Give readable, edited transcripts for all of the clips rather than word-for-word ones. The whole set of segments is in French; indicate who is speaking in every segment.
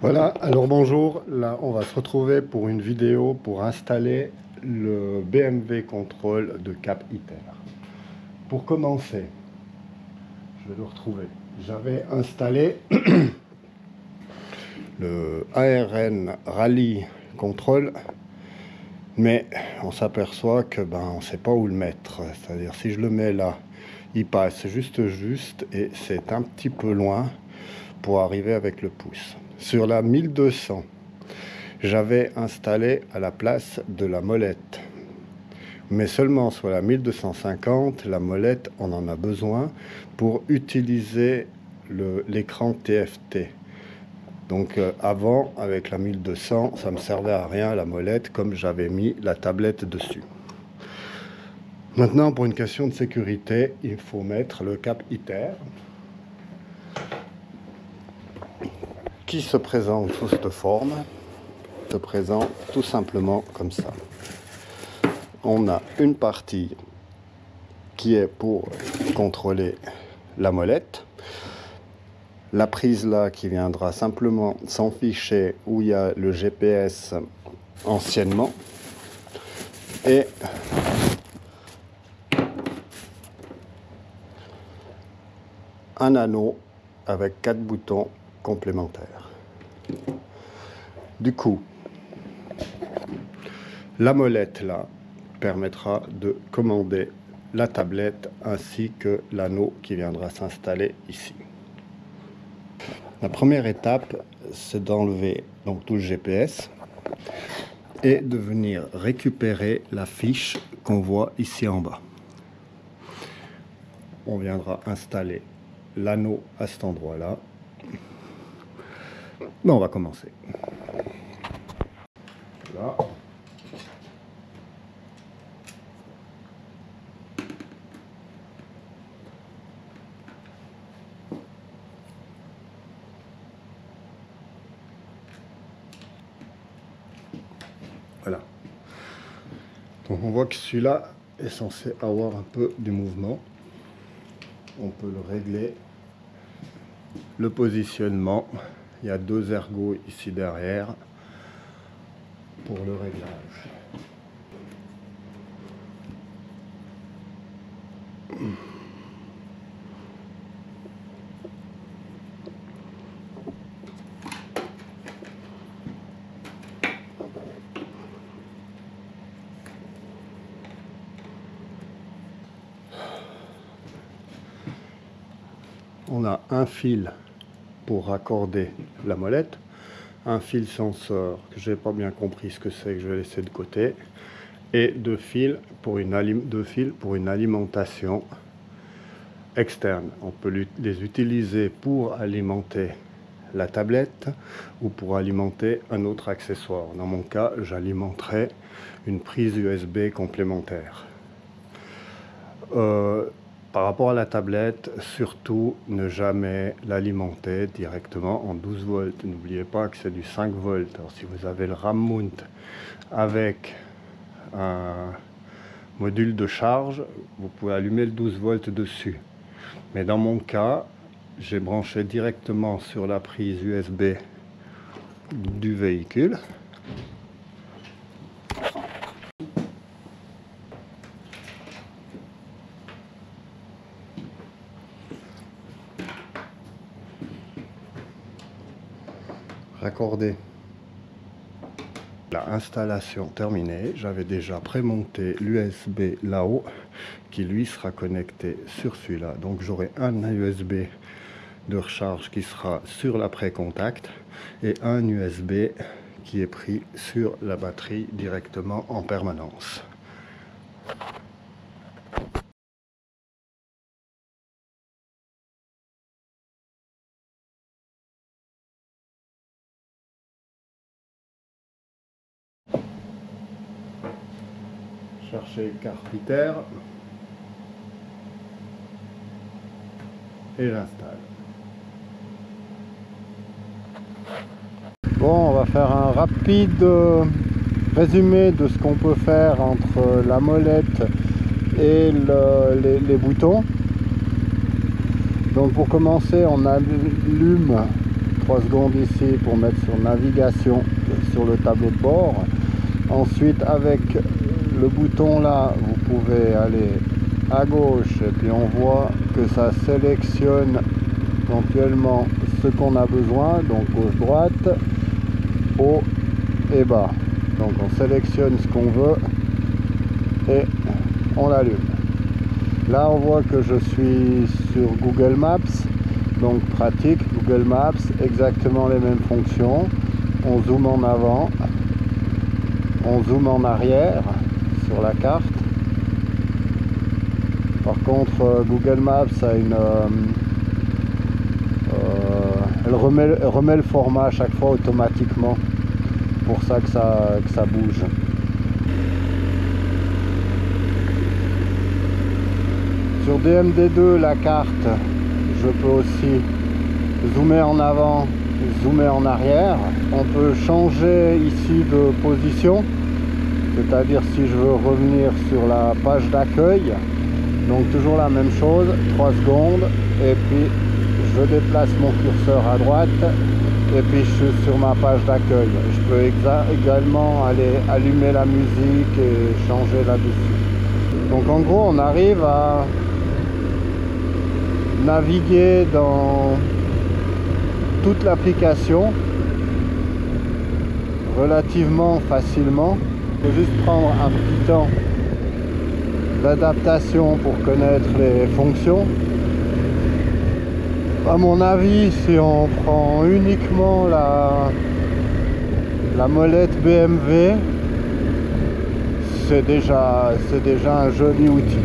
Speaker 1: Voilà, alors bonjour, là on va se retrouver pour une vidéo pour installer le BMW Control de Cap ITER. Pour commencer, je vais le retrouver. J'avais installé le ARN Rally Control, mais on s'aperçoit que on ne sait pas où le mettre. C'est-à-dire si je le mets là, il passe juste et c'est un petit peu loin pour arriver avec le pouce. Sur la 1200, j'avais installé à la place de la molette, mais seulement sur la 1250, la molette, on en a besoin pour utiliser l'écran TFT. Donc avant, avec la 1200, ça me servait à rien la molette, comme j'avais mis la tablette dessus. Maintenant, pour une question de sécurité, il faut mettre le Cap ITER, qui se présente sous cette forme, se présente tout simplement comme ça. On a une partie qui est pour contrôler la molette, la prise là qui viendra simplement s'afficher où il y a le GPS anciennement, et un anneau avec 4 boutons complémentaires. Du coup, la molette là permettra de commander la tablette ainsi que l'anneau qui viendra s'installer ici. La première étape, c'est d'enlever donc tout le GPS et de venir récupérer la fiche qu'on voit ici en bas. On viendra installer l'anneau à cet endroit-là. On va commencer. Là. Voilà. Donc on voit que celui-là est censé avoir un peu du mouvement. On peut le régler. Le positionnement. Il y a 2 ergots ici derrière pour le réglage. On a un fil pour raccorder la molette, un fil senseur que j'ai pas bien compris ce que c'est, que je vais laisser de côté, et 2 fils pour une alimentation externe. On peut les utiliser pour alimenter la tablette ou pour alimenter un autre accessoire. Dans mon cas, j'alimenterai une prise USB complémentaire. Par rapport à la tablette, surtout ne jamais l'alimenter directement en 12 volts. N'oubliez pas que c'est du 5 volts. Alors, si vous avez le RAM mount avec un module de charge, vous pouvez allumer le 12 volts dessus. Mais dans mon cas, j'ai branché directement sur la prise USB du véhicule. Raccordé. La installation terminée, j'avais déjà prémonté l'USB là-haut qui lui sera connecté sur celui-là. Donc j'aurai un USB de recharge qui sera sur l'après-contact et un USB qui est pris sur la batterie directement en permanence. Chercher carte ITER et j'installe. Bon, on va faire un rapide résumé de ce qu'on peut faire entre la molette et les boutons. Donc pour commencer, on allume 3 secondes ici pour mettre sur navigation sur le tableau de bord. Ensuite, avec le bouton là, vous pouvez aller à gauche et puis on voit que ça sélectionne éventuellement ce qu'on a besoin, donc gauche droite, haut et bas. Donc on sélectionne ce qu'on veut et on l'allume. Là on voit que je suis sur Google Maps, donc pratique. Google Maps, exactement les mêmes fonctions. On zoome en avant, on zoome en arrière sur la carte. Par contre Google Maps a une elle remet le format à chaque fois automatiquement, pour ça que ça bouge. Sur DMD2 la carte, je peux aussi zoomer en avant, zoomer en arrière. On peut changer ici de position, c'est-à-dire si je veux revenir sur la page d'accueil, donc toujours la même chose, 3 secondes et puis je déplace mon curseur à droite et puis je suis sur ma page d'accueil. Je peux également aller allumer la musique et changer là-dessus. Donc en gros on arrive à naviguer dans toute l'application relativement facilement. Il faut juste prendre un petit temps d'adaptation pour connaître les fonctions. À mon avis, si on prend uniquement la molette BMW, c'est déjà un joli outil.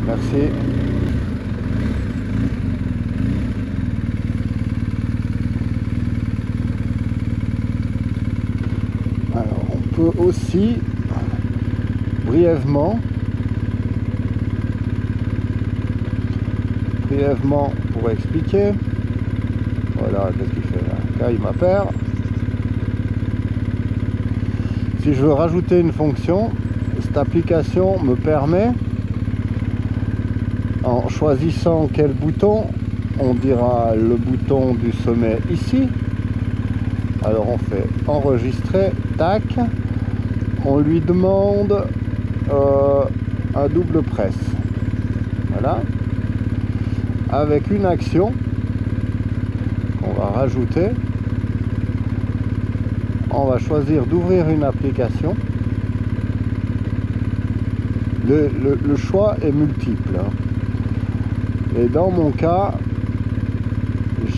Speaker 1: Merci. Alors, on peut aussi brièvement pour expliquer. Voilà, qu'est-ce qu'il fait là? Là, il m'appelle. Si je veux rajouter une fonction, cette application me permet, en choisissant quel bouton, on dira le bouton du sommet ici. Alors on fait enregistrer, tac, on lui demande un double presse. Voilà. Avec une action qu'on va rajouter, on va choisir d'ouvrir une application. Le choix est multiple. Et dans mon cas,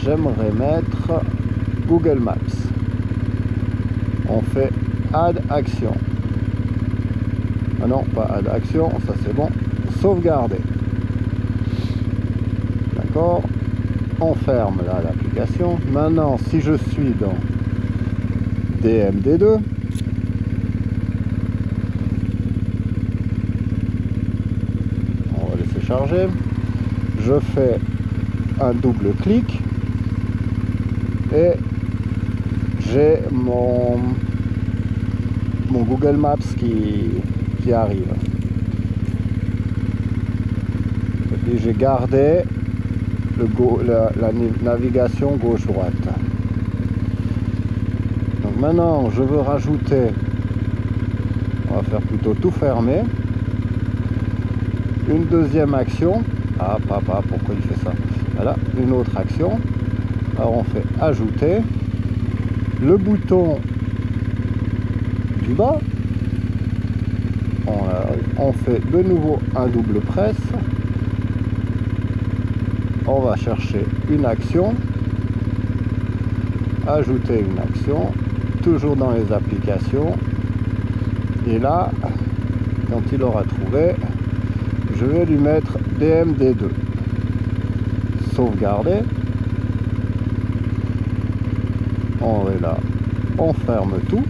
Speaker 1: j'aimerais mettre Google Maps. On fait Add Action. Ah non, pas Add Action, ça c'est bon. Sauvegarder. D'accord. On ferme là l'application. Maintenant, si je suis dans DMD2, on va laisser charger. Je fais un double clic et j'ai mon Google Maps qui arrive. Et puis j'ai gardé la navigation gauche-droite. Donc maintenant je veux rajouter, on va faire plutôt tout fermer, une deuxième action. Ah papa, pourquoi il fait ça? Voilà, une autre action. Alors on fait ajouter le bouton du bas, on fait de nouveau un double presse, on va chercher une action, ajouter une action, toujours dans les applications, et là quand il aura trouvé, je vais lui mettre DMD2, sauvegarder, on est là, on ferme tout.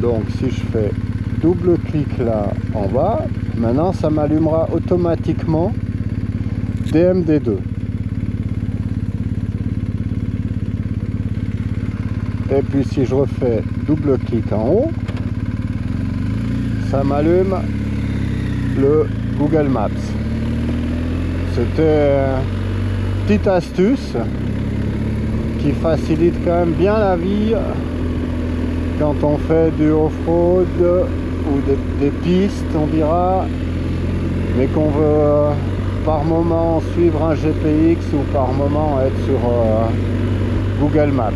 Speaker 1: Donc si je fais double clic là en bas, maintenant ça m'allumera automatiquement DMD2. Et puis si je refais double clic en haut, ça m'allume le Google Maps. C'était une petite astuce qui facilite quand même bien la vie quand on fait du off-road ou des pistes, on dira, mais qu'on veut par moment suivre un GPX ou par moment être sur Google Maps.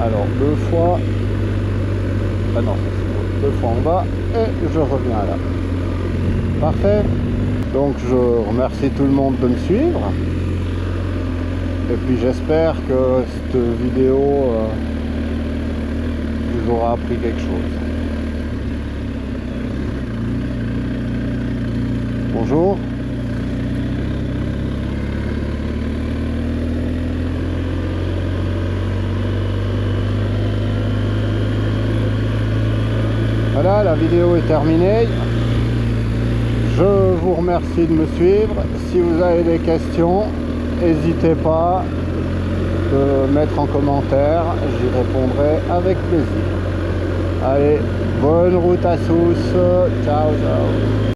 Speaker 1: Alors deux fois en bas et je reviens là. Parfait. Donc je remercie tout le monde de me suivre. Et puis j'espère que cette vidéo vous aura appris quelque chose. Bonjour. Voilà, la vidéo est terminée. Je vous remercie de me suivre. Si vous avez des questions, n'hésitez pas de mettre en commentaire, j'y répondrai avec plaisir. Allez, bonne route à tous, ciao ciao.